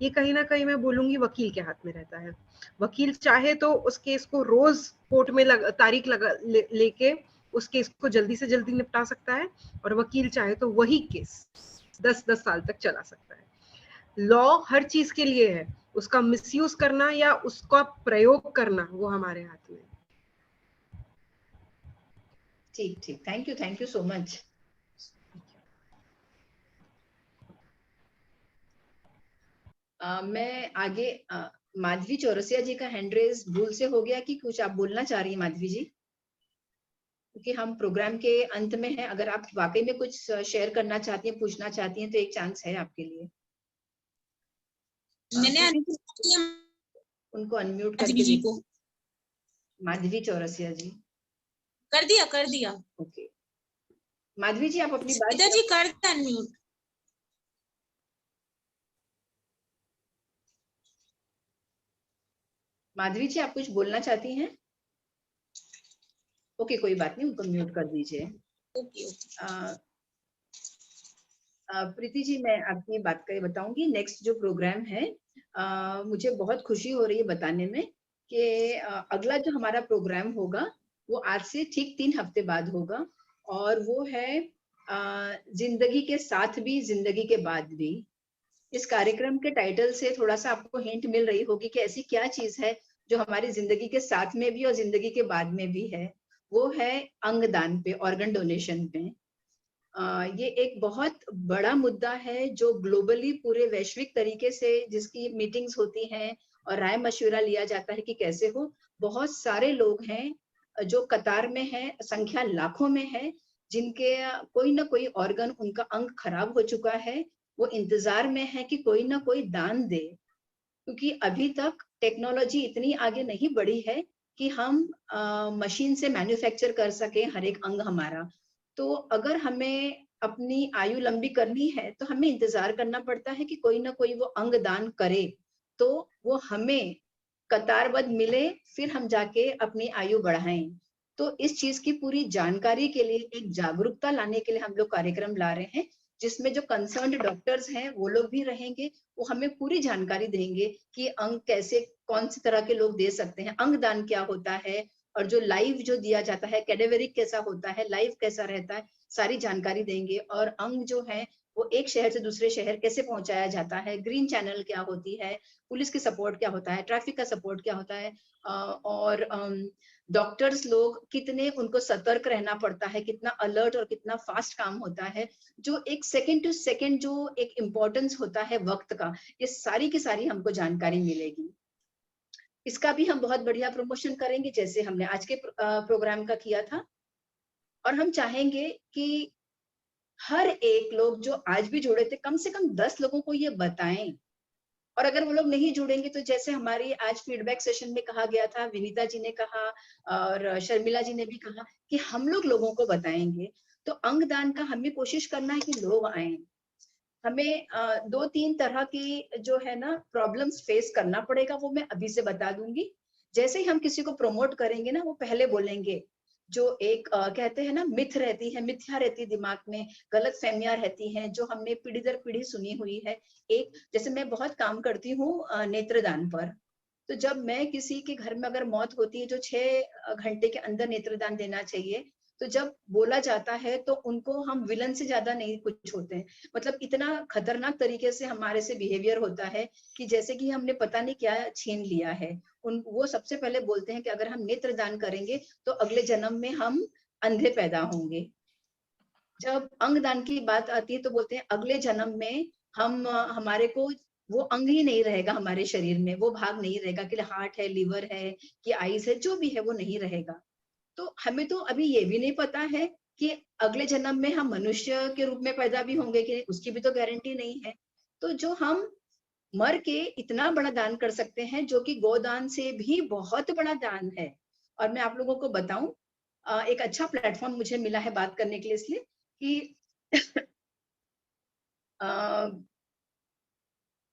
ये कहीं ना कहीं मैं बोलूंगी वकील के हाथ में रहता है। वकील चाहे तो उस केस को रोज कोर्ट में तारीख लगा लेके उस केस को जल्दी से जल्दी निपटा सकता है, और वकील चाहे तो वही केस 10-10 साल तक चला सकता है। लॉ हर चीज के लिए है, उसका मिसयूज करना या उसका प्रयोग करना वो हमारे हाथ में। ठीक, थैंक यू सो मच। मैं आगे माधवी चौरसिया जी का हैंड रेज भूल से हो गया कि कुछ आप बोलना चाह रही हैं माधवी जी? क्योंकि हम प्रोग्राम के अंत में हैं, अगर आप वाकई में कुछ शेयर करना चाहती हैं, पूछना चाहती हैं, तो एक चांस है आपके लिए। मैंने उनको अनम्यूट माधवी करके जी को माधवी चौरसिया जी कर दिया। ओके, माधवी जी आप अपनी बात सीता जी कर दिया अनम्यूट। माधवी जी आप कुछ बोलना चाहती हैं? ओके, कोई बात नहीं, उनको म्यूट कर दीजिए। ओके। प्रीति जी, मैं आपकी बात कर बताऊंगी। नेक्स्ट जो प्रोग्राम है, मुझे बहुत खुशी हो रही है बताने में कि अगला जो हमारा प्रोग्राम होगा वो आज से ठीक 3 हफ्ते बाद होगा, और वो है जिंदगी के साथ भी जिंदगी के बाद भी। इस कार्यक्रम के टाइटल से थोड़ा सा आपको हिंट मिल रही होगी कि ऐसी क्या चीज है जो हमारी जिंदगी के साथ में भी और जिंदगी के बाद में भी है। वो है अंगदान पे, ऑर्गन डोनेशन पे। ये एक बहुत बड़ा मुद्दा है जो ग्लोबली पूरे वैश्विक तरीके से जिसकी मीटिंग्स होती हैं और राय मशवरा लिया जाता है कि कैसे हो। बहुत सारे लोग हैं जो कतार में हैं, संख्या लाखों में है, जिनके कोई ना कोई ऑर्गन, उनका अंग खराब हो चुका है। वो इंतजार में है कि कोई ना कोई दान दे, क्योंकि अभी तक टेक्नोलॉजी इतनी आगे नहीं बढ़ी है कि हम मशीन से मैन्युफैक्चर कर सके हर एक अंग हमारा। तो अगर हमें अपनी आयु लंबी करनी है तो हमें इंतजार करना पड़ता है कि कोई ना कोई वो अंग दान करे, तो वो हमें कतारबद्ध मिले, फिर हम जाके अपनी आयु बढ़ाएं। तो इस चीज की पूरी जानकारी के लिए, एक जागरूकता लाने के लिए हम लोग कार्यक्रम ला रहे हैं, जिसमें जो कंसर्न्ड डॉक्टर्स हैं वो लोग भी रहेंगे। वो हमें पूरी जानकारी देंगे कि अंग कैसे, कौन सी तरह के लोग दे सकते हैं, अंग दान क्या होता है, और जो लाइव जो दिया जाता है कैडेवरिक कैसा होता है, लाइव कैसा रहता है, सारी जानकारी देंगे। और अंग जो है वो एक शहर से दूसरे शहर कैसे पहुंचाया जाता है, ग्रीन चैनल क्या होती है, पुलिस की सपोर्ट क्या होता है, ट्रैफिक का सपोर्ट क्या होता है, और डॉक्टर्स लोग कितने, उनको सतर्क रहना पड़ता है, कितना अलर्ट और कितना फास्ट काम होता है, जो एक सेकंड टू सेकंड जो एक इम्पोर्टेंस होता है वक्त का, ये सारी की सारी हमको जानकारी मिलेगी। इसका भी हम बहुत बढ़िया प्रमोशन करेंगे, जैसे हमने आज के प्रोग्राम का किया था। और हम चाहेंगे कि हर एक लोग जो आज भी जुड़े थे, कम से कम 10 लोगों को ये बताएं। और अगर वो लोग नहीं जुड़ेंगे तो जैसे हमारी आज फीडबैक सेशन में कहा गया था, विनीता जी ने कहा और शर्मिला जी ने भी कहा कि हम लोग लोगों को बताएंगे। तो अंगदान का हमें कोशिश करना है कि लोग आए। हमें 2-3 तरह की जो है ना प्रॉब्लम्स फेस करना पड़ेगा, वो मैं अभी से बता दूंगी। जैसे ही हम किसी को प्रमोट करेंगे ना, वो पहले बोलेंगे, जो एक कहते हैं ना मिथ रहती है, मिथ्या रहती है दिमाग में, गलत फहमियां रहती हैं जो हमने पीढ़ी दर पीढ़ी सुनी हुई है। एक जैसे मैं बहुत काम करती हूँ नेत्रदान पर, तो जब मैं किसी के घर में अगर मौत होती है जो 6 घंटे के अंदर नेत्रदान देना चाहिए, तो जब बोला जाता है तो उनको हम विलन से ज्यादा नहीं कुछ होते हैं। मतलब इतना खतरनाक तरीके से हमारे से बिहेवियर होता है कि जैसे कि हमने पता नहीं क्या छीन लिया है। वो सबसे पहले बोलते हैं कि अगर हम नेत्रदान करेंगे तो अगले जन्म में हम अंधे पैदा होंगे। जब अंगदान की बात आती है तो बोलते हैं अगले जन्म में हम हमारे को वो अंग ही नहीं रहेगा हमारे शरीर में, वो भाग नहीं रहेगा कि हार्ट है, लिवर है, कि आईज है, जो भी है वो नहीं रहेगा। तो हमें तो अभी ये भी नहीं पता है कि अगले जन्म में हम मनुष्य के रूप में पैदा भी होंगे कि उसकी भी तो गारंटी नहीं है। तो जो हम मर के इतना बड़ा दान कर सकते हैं, जो कि गोदान से भी बहुत बड़ा दान है। और मैं आप लोगों को बताऊं, एक अच्छा प्लेटफॉर्म मुझे मिला है बात करने के लिए, इसलिए कि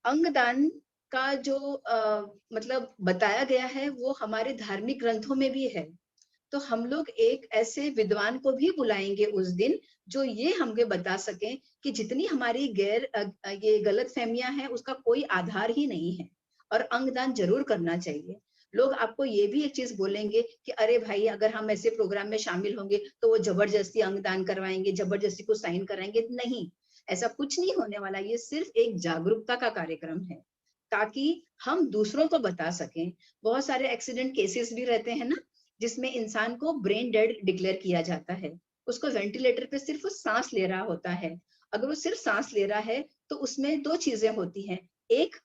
अंगदान का जो मतलब बताया गया है वो हमारे धार्मिक ग्रंथों में भी है। तो हम लोग एक ऐसे विद्वान को भी बुलाएंगे उस दिन, जो ये हमें बता सके कि जितनी हमारी ये गलत फहमियां हैं उसका कोई आधार ही नहीं है, और अंगदान जरूर करना चाहिए। लोग आपको ये भी एक चीज बोलेंगे कि अरे भाई अगर हम ऐसे प्रोग्राम में शामिल होंगे तो वो जबरदस्ती अंगदान करवाएंगे, जबरदस्ती को साइन कराएंगे। नहीं, ऐसा कुछ नहीं होने वाला। ये सिर्फ एक जागरूकता का कार्यक्रम है, ताकि हम दूसरों को बता सकें। बहुत सारे एक्सीडेंट केसेस भी रहते हैं ना, जिसमें इंसान को ब्रेन डेड डिक्लेयर किया जाता है, उसको वेंटिलेटर पे सिर्फ वो सांस ले रहा होता है। अगर वो सिर्फ सांस ले रहा है तो उसमें 2 चीजें होती हैं, एक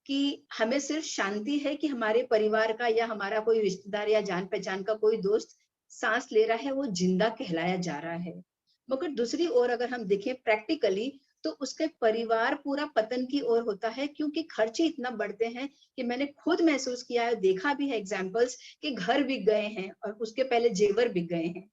कि हमें सिर्फ शांति है कि हमारे परिवार का या हमारा कोई रिश्तेदार या जान पहचान का कोई दोस्त सांस ले रहा है, वो जिंदा कहलाया जा रहा है। मगर दूसरी ओर अगर हम देखें प्रैक्टिकली, तो उसके परिवार पूरा पतन की ओर होता है, क्योंकि खर्चे इतना बढ़ते हैं कि मैंने खुद महसूस किया है, देखा भी है एग्जाम्पल्स कि घर बिक गए हैं और उसके पहले जेवर बिक गए हैं।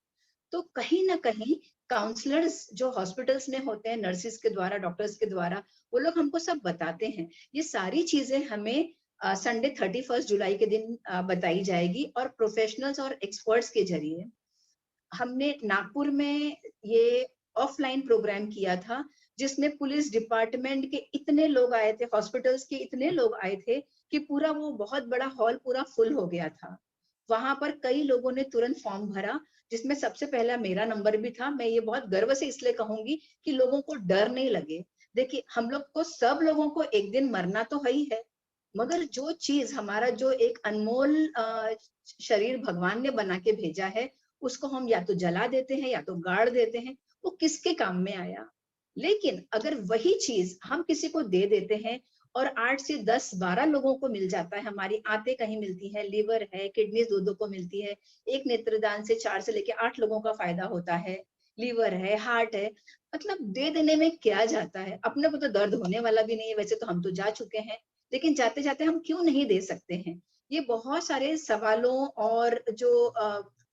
तो कहीं ना कहीं काउंसलर्स जो हॉस्पिटल्स में होते हैं, नर्सिस के द्वारा, डॉक्टर्स के द्वारा, वो लोग हमको सब बताते हैं। ये सारी चीजें हमें संडे 31 जुलाई के दिन बताई जाएगी, और प्रोफेशनल्स और एक्सपर्ट्स के जरिए। हमने नागपुर में ये ऑफलाइन प्रोग्राम किया था, जिसमें पुलिस डिपार्टमेंट के इतने लोग आए थे, हॉस्पिटल्स के इतने लोग आए थे कि पूरा वो बहुत बड़ा हॉल पूरा फुल हो गया था। वहां पर कई लोगों ने तुरंत फॉर्म भरा, जिसमें सबसे पहला मेरा नंबर भी था। मैं ये बहुत गर्व से इसलिए कहूंगी कि लोगों को डर नहीं लगे। देखिए, हम लोग को, सब लोगों को एक दिन मरना तो है ही है, मगर जो चीज हमारा, जो एक अनमोल शरीर भगवान ने बना के भेजा है, उसको हम या तो जला देते हैं या तो गाड़ देते हैं। वो किसके काम में आया? लेकिन अगर वही चीज हम किसी को दे देते हैं और 8 से 10, 12 लोगों को मिल जाता है, हमारी आंतें कहीं मिलती है, लीवर है, किडनी 2-2 को मिलती है, एक नेत्रदान से 4 से लेके 8 लोगों का फायदा होता है, लीवर है, हार्ट है, मतलब दे देने में क्या जाता है? अपने को तो दर्द होने वाला भी नहीं है, वैसे तो हम तो जा चुके हैं, लेकिन जाते जाते हम क्यों नहीं दे सकते हैं? ये बहुत सारे सवालों और जो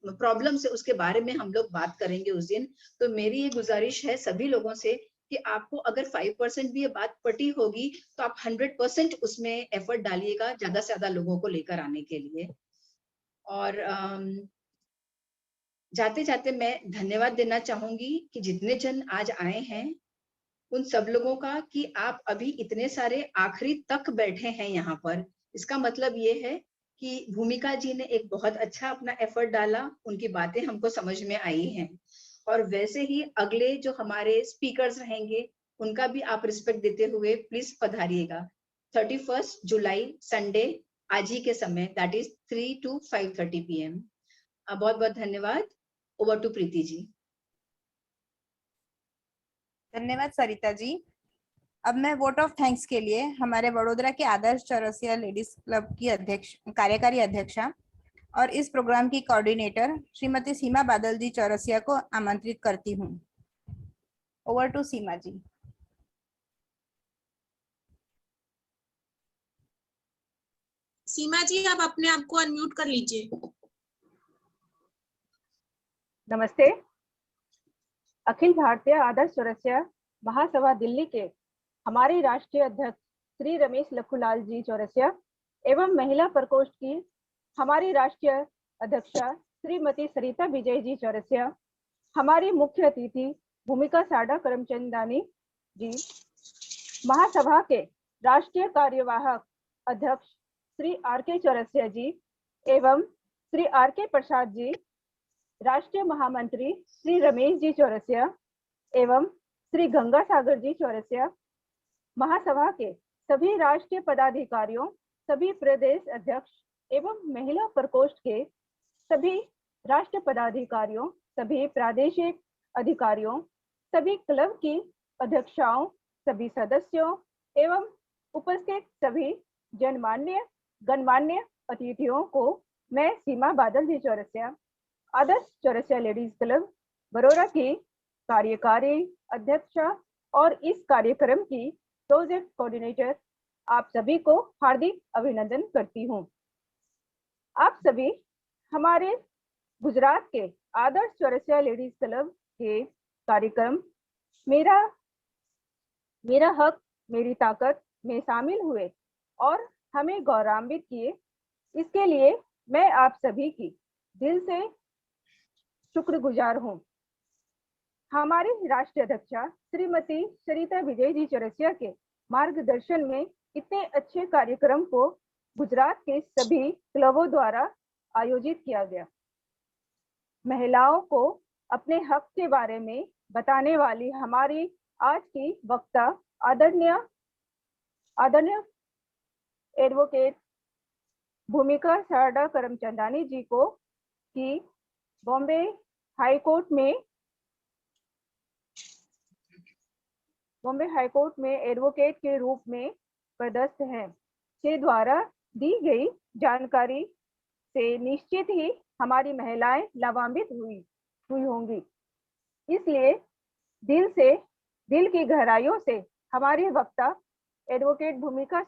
प्रॉब्लम्स है, उसके बारे में हम लोग बात करेंगे उस दिन। तो मेरी ये गुजारिश है सभी लोगों से कि आपको अगर 5% भी ये बात पटी होगी, तो आप 100% उसमें एफर्ट डालिएगा, ज्यादा से ज्यादा लोगों को लेकर आने के लिए। और जाते जाते मैं धन्यवाद देना चाहूंगी कि जितने जन आज आए हैं, उन सब लोगों का, कि आप अभी इतने सारे आखिरी तक बैठे हैं यहाँ पर। इसका मतलब ये है कि भूमिका जी ने एक बहुत अच्छा अपना एफर्ट डाला, उनकी बातें हमको समझ में आई हैं। और वैसे ही अगले जो हमारे स्पीकर्स रहेंगे, उनका भी आप रिस्पेक्ट देते हुए प्लीज पधारिएगा। 31 जुलाई संडे, आज ही के समय, दैट इज 3 to 5:30 PM। बहुत बहुत धन्यवाद। Over to Preeti ji. धन्यवाद सरिता जी। अब मैं वोट ऑफ थैंक्स के लिए हमारे वडोदरा के आदर्श चौरसिया लेडीज क्लब की अध्यक्ष, कार्यकारी अध्यक्षा और इस प्रोग्राम की कोऑर्डिनेटर श्रीमती सीमा बादल जी चौरसिया को आमंत्रित करती हूँ। ओवर टू सीमा जी। सीमा जी, आप अपने आप को अनम्यूट कर लीजिए। नमस्ते। अखिल भारतीय आदर्श चौरसिया महासभा दिल्ली के हमारे राष्ट्रीय अध्यक्ष श्री रमेश लखूलाल जी चौरसिया एवं महिला प्रकोष्ठ की हमारी राष्ट्रीय अध्यक्षा श्रीमती सरिता विजय जी चौरसिया, हमारी मुख्य अतिथि भूमिका साडा करमचंदानी जी, महासभा के राष्ट्रीय कार्यवाहक अध्यक्ष श्री R.K. चौरसिया जी एवं श्री R.K. प्रसाद जी, राष्ट्रीय महामंत्री श्री रमेश जी चौरसिया एवं श्री गंगा सागर जी चौरसिया, महासभा के सभी राष्ट्रीय पदाधिकारियों, सभी प्रदेश अध्यक्ष एवं महिला प्रकोष्ठ के सभी राष्ट्रीय पदाधिकारियों, सभी प्रादेशिक अधिकारियों, सभी क्लब की अध्यक्षाओं, सभी सदस्यों एवं उपस्थित सभी गणमान्य अतिथियों को मैं सीमा बादल जी चौरसिया, आदर्श चौरसिया लेडीज क्लब बरोरा की कार्यकारी अध्यक्षा और इस कार्यक्रम की प्रोजेक्ट कोऑर्डिनेटर, आप सभी को हार्दिक अभिनंदन करती हूँ। आप सभी हमारे गुजरात के आदर्श चौरसिया लेडीज क्लब के कार्यक्रम मेरा हक मेरी ताकत में शामिल हुए और हमें गौरवान्वित किए। इसके लिए मैं आप सभी की दिल से शुक्रगुजार हूँ। हमारी राष्ट्रीय अध्यक्षा श्रीमती सरिता विजय जी चौरसिया के मार्गदर्शन में इतने अच्छे कार्यक्रम को गुजरात के सभी क्लबों द्वारा आयोजित किया गया। महिलाओं को अपने हक के बारे में बताने वाली हमारी आज की वक्ता आदरणीय एडवोकेट भूमिका सारदा करमचंदानी जी को की बॉम्बे हाई कोर्ट में एडवोकेट के रूप में पदस्थ हैं। के द्वारा दी गई जानकारी से निश्चित ही हमारी महिलाएं लाभान्वित हुई होंगी। इसलिए दिल की गहराइयों से हमारे वक्ता एडवोकेट भूमिका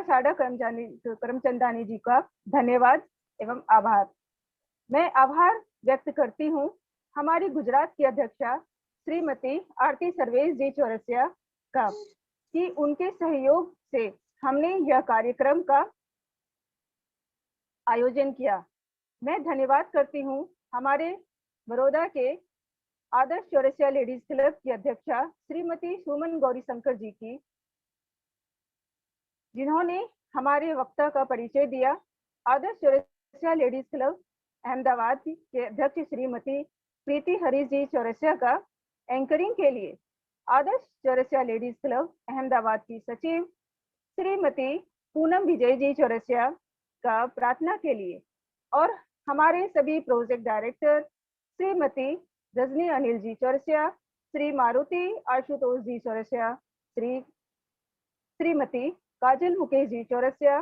साडा करमचंदानी जी का धन्यवाद एवं आभार। मैं आभार व्यक्त करती हूँ हमारी गुजरात की अध्यक्षा श्रीमती आरती सर्वेश जी चौरसिया का, कि उनके सहयोग से हमने यह कार्यक्रम का आयोजन किया। मैं धन्यवाद करती हूँ हमारे बड़ौदा के आदर्श चौरसिया लेडीज क्लब की अध्यक्षा श्रीमती सुमन गौरी शंकर जी की, जिन्होंने हमारे वक्ता का परिचय दिया। आदर्श चौरसिया लेडीज क्लब अहमदाबाद के अध्यक्ष श्रीमती प्रीति हरीश जी चौरसिया का एंकरिंग के लिए आदर्श चौरसिया लेडीज क्लब अहमदाबाद की सचिव श्रीमती पूनम विजय जी चौरसिया का प्रार्थना के लिए, और हमारे सभी प्रोजेक्ट डायरेक्टर श्रीमती रजनी अनिल जी चौरसिया, श्री मारुति आशुतोष जी चौरसिया, श्रीमती काजल मुकेश जी चौरसिया,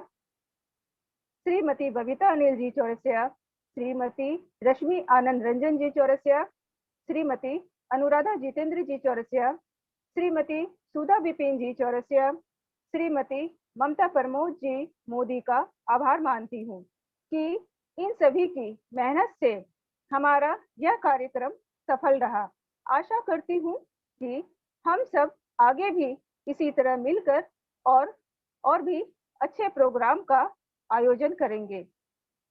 श्रीमती बबीता अनिल जी चौरसिया, श्रीमती रश्मि आनंद रंजन जी चौरसिया, श्रीमती अनुराधा जितेंद्र जी चौरसिया, श्रीमती सुधा बिपिन जी चौरसिया, श्रीमती ममता प्रमोद जी मोदी का आभार मानती हूँ कि इन सभी की मेहनत से हमारा यह कार्यक्रम सफल रहा। आशा करती हूँ कि हम सब आगे भी इसी तरह मिलकर और भी अच्छे प्रोग्राम का आयोजन करेंगे।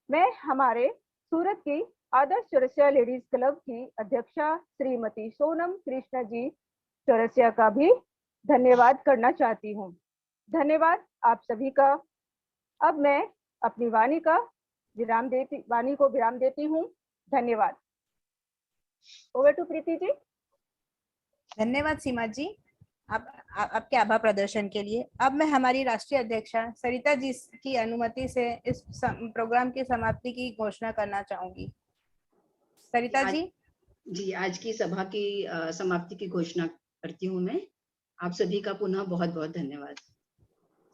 मैं हमारे सूरत की आदर्श चौरसिया लेडीज क्लब की अध्यक्षा श्रीमती सोनम कृष्णा जी चौरसिया का भी धन्यवाद करना चाहती हूँ। धन्यवाद आप सभी का। अब मैं अपनी वाणी को विराम देती हूँ। धन्यवाद। Over to Preeti ji. धन्यवाद सीमा जी आपके आभार प्रदर्शन के लिए। अब मैं हमारी राष्ट्रीय अध्यक्षा सरिता जी की अनुमति से इस प्रोग्राम की समाप्ति की घोषणा करना चाहूंगी। सरिता जी। आज की सभा की समाप्ति की घोषणा करती हूँ मैं। आप सभी का पुनः बहुत बहुत धन्यवाद।